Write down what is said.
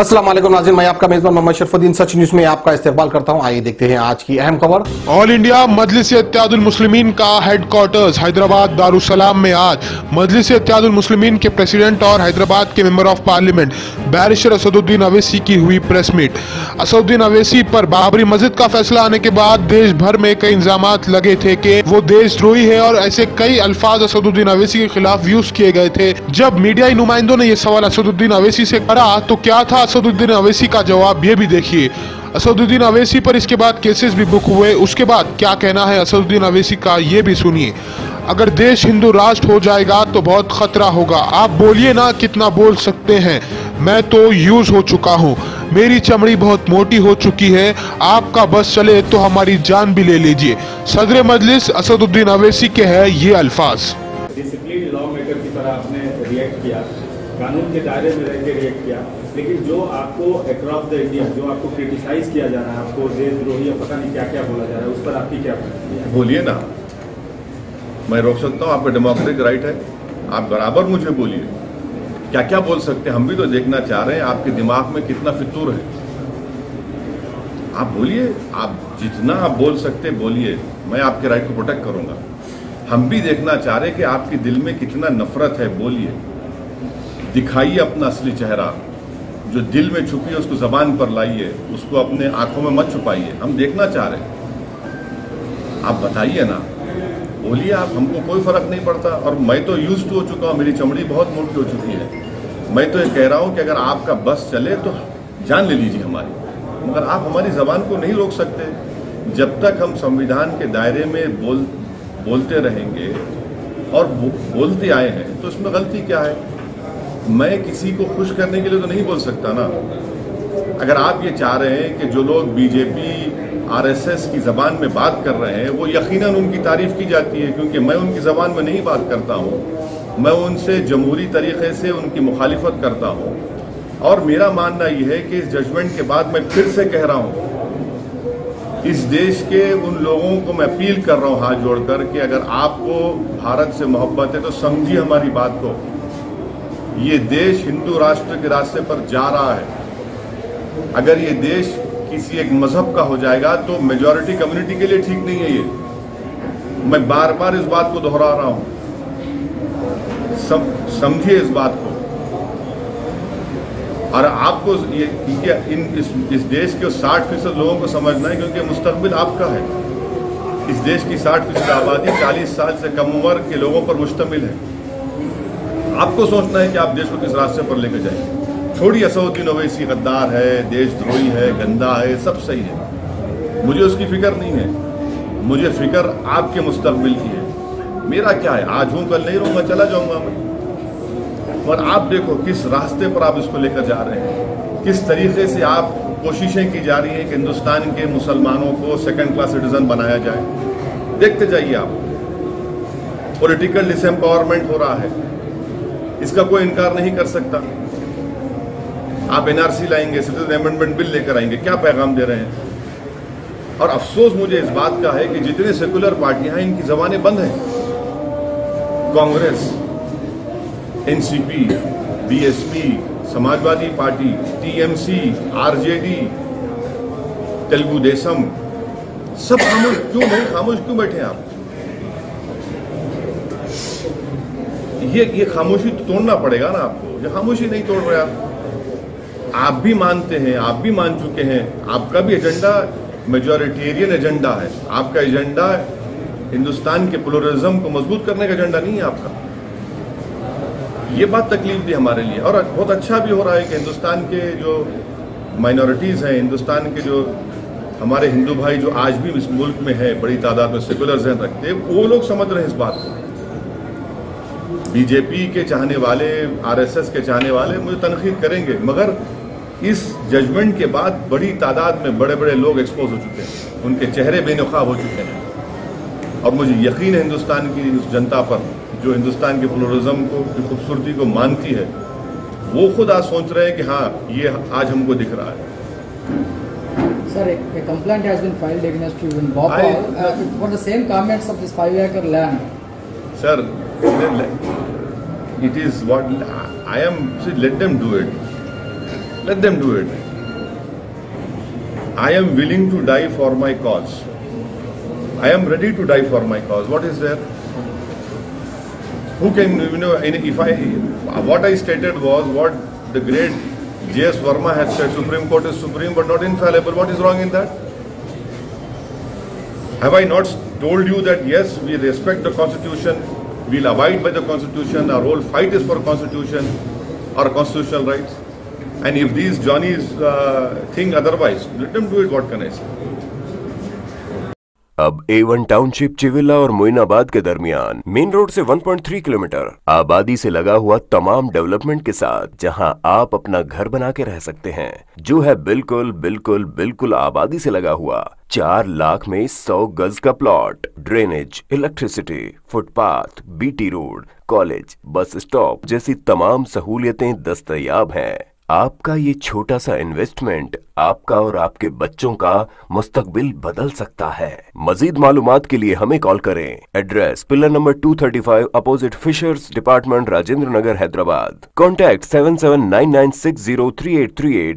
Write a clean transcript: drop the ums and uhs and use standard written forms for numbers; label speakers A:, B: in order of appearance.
A: अस्सलाम वालेकुम नाज़रीन, मैं आपका मेज़बान मोहम्मद शरफुद्दीन सच न्यूज़ में आपका इस्तकबाल करता हूं। आइए देखते हैं आज की अहम खबर।
B: ऑल इंडिया मजलिस इत्तेहादुल मुस्लिमीन का हेडक्वार्टर्स हैदराबाद दारुसलाम में आज मजलिस इत्तेहादुल मुस्लिमीन के प्रेसिडेंट और हैदराबाद के member of parliament barrister Asaduddin Owaisi की हुई प्रेस मीट। असदुद्दीन अवैसी पर बाबरी मस्जिद का फैसला आने के बाद देश भर में कई इल्जामात लगे थे कि वो देशद्रोही है और ऐसे कई अल्फाज असदुद्दीन अवैसी के खिलाफ यूज किए गए थे। जब मीडियाई नुमाइंदों ने यह सवाल असदुद्दीन अवैसी से करा तो क्या था असदुद्दीन अवैसी का जवाब, ये भी देखिए। असदुद्दीन अवैसी पर इसके बाद केसेस भी बुक हुए, उसके बाद क्या कहना है असदुद्दीन अवैसी का, ये भी सुनिए। अगर देश हिंदू राष्ट्र हो जाएगा तो बहुत खतरा होगा। आप बोलिए ना कितना बोल सकते हैं, मैं तो यूज हो चुका हूँ, मेरी चमड़ी बहुत मोटी हो चुकी है, आपका बस चले तो हमारी जान भी ले लीजिए। सदर मजलिस असदुद्दीन अवैसी के है ये अल्फाज।
C: डिसिप्लिन लॉ मेकर की तरह आपने रिएक्ट किया, कानून के दायरे में रह के रिएक्ट किया, लेकिन जो आपको अक्रॉस द इंडिया जो आपको क्रिटिसाइज किया जा रहा है, आपको देशद्रोही या पता नहीं क्या क्या बोला जा रहा है, उस पर आपकी क्या प्रतिक्रिया है?
D: बोलिए ना, मैं रोक सकता हूँ, आपका डेमोक्रेटिक राइट है, आप बराबर मुझे बोलिए क्या क्या बोल सकते हैं। हम भी तो देखना चाह रहे हैं आपके दिमाग में कितना फितूर है। आप बोलिए, आप जितना आप बोल सकते बोलिए, मैं आपके राइट को प्रोटेक्ट करूंगा। हम भी देखना चाह रहे हैं कि आपके दिल में कितना नफरत है, बोलिए, दिखाइए अपना असली चेहरा, जो दिल में छुपी है उसको जबान पर लाइए, उसको अपने आंखों में मत छुपाइए। हम देखना चाह रहे हैं, आप बताइए ना, बोलिए आप, हमको कोई फर्क नहीं पड़ता। और मैं तो यूज हो चुका हूँ, मेरी चमड़ी बहुत मोटी हो चुकी है। मैं तो ये कह रहा हूँ कि अगर आपका बस चले तो जान ले लीजिए हमारी, मगर आप हमारी जबान को नहीं रोक सकते। जब तक हम संविधान के दायरे में बोलते रहेंगे और बोलते आए हैं तो इसमें गलती क्या है? मैं किसी को खुश करने के लिए तो नहीं बोल सकता ना। अगर आप ये चाह रहे हैं कि जो लोग बीजेपी आरएसएस की ज़बान में बात कर रहे हैं वो यकीनन उनकी तारीफ की जाती है, क्योंकि मैं उनकी ज़बान में नहीं बात करता हूँ, मैं उनसे जमहूरी तरीके से उनकी मुखालिफत करता हूँ। और मेरा मानना यह है कि इस जजमेंट के बाद मैं फिर से कह रहा हूँ, इस देश के उन लोगों को मैं अपील कर रहा हूँ हाथ जोड़कर कि अगर आपको भारत से मोहब्बत है तो समझिए हमारी बात को। ये देश हिंदू राष्ट्र के रास्ते पर जा रहा है। अगर ये देश किसी एक मजहब का हो जाएगा तो मेजॉरिटी कम्युनिटी के लिए ठीक नहीं है। ये मैं बार बार इस बात को दोहरा रहा हूं, समझिए इस बात को। और आपको इस देश के 60% लोगों को समझना है, क्योंकि मुस्तकबिल आपका है। इस देश की 60% आबादी 40 साल से कम उम्र के लोगों पर मुश्तमिल है। आपको सोचना है कि आप देश को किस रास्ते पर लेकर जाएंगे। थोड़ी असदुद्दीन अवैसी गद्दार है, देशद्रोही है, गंदा है, सब सही है, मुझे उसकी फिक्र नहीं है। मुझे फिक्र आपके मुस्तकबिल की है। मेरा क्या है, आज हूं कल नहीं रहूंगा, चला जाऊंगा मैं। और आप देखो किस रास्ते पर आप इसको लेकर जा रहे हैं, किस तरीके से आप कोशिशें की जा रही हैं कि हिंदुस्तान के मुसलमानों को सेकंड क्लास सिटीजन बनाया जाए। देखते जाइए आप, पॉलिटिकल डिसएम्पावरमेंट हो रहा है, इसका कोई इनकार नहीं कर सकता। आप एनआरसी लाएंगे, सिटीजन अमेंडमेंट बिल लेकर आएंगे, क्या पैगाम दे रहे हैं? और अफसोस मुझे इस बात का है कि जितने सेकुलर पार्टियां हैं इनकी जबानें बंद हैं। Congress, NCP, BSP, Samajwadi party, TMC, RJD, Telugu Desam, सब खामोश क्यों नहीं? खामोश क्यों बैठे आप? ये खामोशी तो तोड़ना पड़ेगा ना आपको। ये खामोशी नहीं तोड़ रहे आप भी मानते हैं, आप भी मान चुके हैं, आपका भी एजेंडा मेजॉरिटेरियन एजेंडा है। आपका एजेंडा हिंदुस्तान के प्लुरलिज्म को मजबूत करने का एजेंडा नहीं है आपका। ये बात तकलीफ दी हमारे लिए। और बहुत अच्छा भी हो रहा है कि हिंदुस्तान के जो माइनॉरिटीज़ हैं, हिंदुस्तान के जो हमारे हिंदू भाई जो आज भी इस मुल्क में है, बड़ी तादाद में सेकुलर जहन रखते हैं, वो लोग समझ रहे हैं इस बात को। बीजेपी के चाहने वाले, आरएसएस के चाहने वाले मुझे तनकीद करेंगे, मगर इस जजमेंट के बाद बड़ी तादाद में बड़े बड़े लोग एक्सपोज हो चुके हैं, उनके चेहरे बेनकाब हो चुके हैं। और मुझे यकीन है हिंदुस्तान की उस जनता पर जो हिंदुस्तान के प्लुरलिज्म को, की खूबसूरती को मानती है, वो खुद आज सोच रहे हैं कि हाँ, ये आज हमको दिख रहा है।
E: Sir, a complaint has been filed against you in Bhopal for the same comments of this 5-acre land.
D: Sir, it is what I am. See, let them do it. Let them do it. I am willing to die for my cause. I am ready to die for my cause. What is there? Who can, what I stated was what the great J.S. Verma has said, Supreme Court is supreme but not infallible. What is wrong in that? Have I not told you that yes, we respect the Constitution, we'll abide by the Constitution, our whole fight is for Constitution, our constitutional rights? And if these Johnnies think otherwise, let them do it, what can I say?
F: अब A1 township Chevella और मोइनाबाद के दरमियान main road से 1.3 kilometre आबादी से लगा हुआ तमाम डेवलपमेंट के साथ जहां आप अपना घर बना के रह सकते हैं, जो है बिल्कुल बिल्कुल बिल्कुल आबादी से लगा हुआ। 4 लाख में 100 गज का plot, drainage, electricity, footpath, BT road, college, bus stop जैसी तमाम सहूलियतें दस्तयाब हैं। आपका ये छोटा सा इन्वेस्टमेंट आपका और आपके बच्चों का मुस्तकबिल बदल सकता है। मजीद मालूमात के लिए हमें कॉल करें। Address pillar number 235 opposite fishers department, Rajendra Nagar, Hyderabad. Contact 7799603838।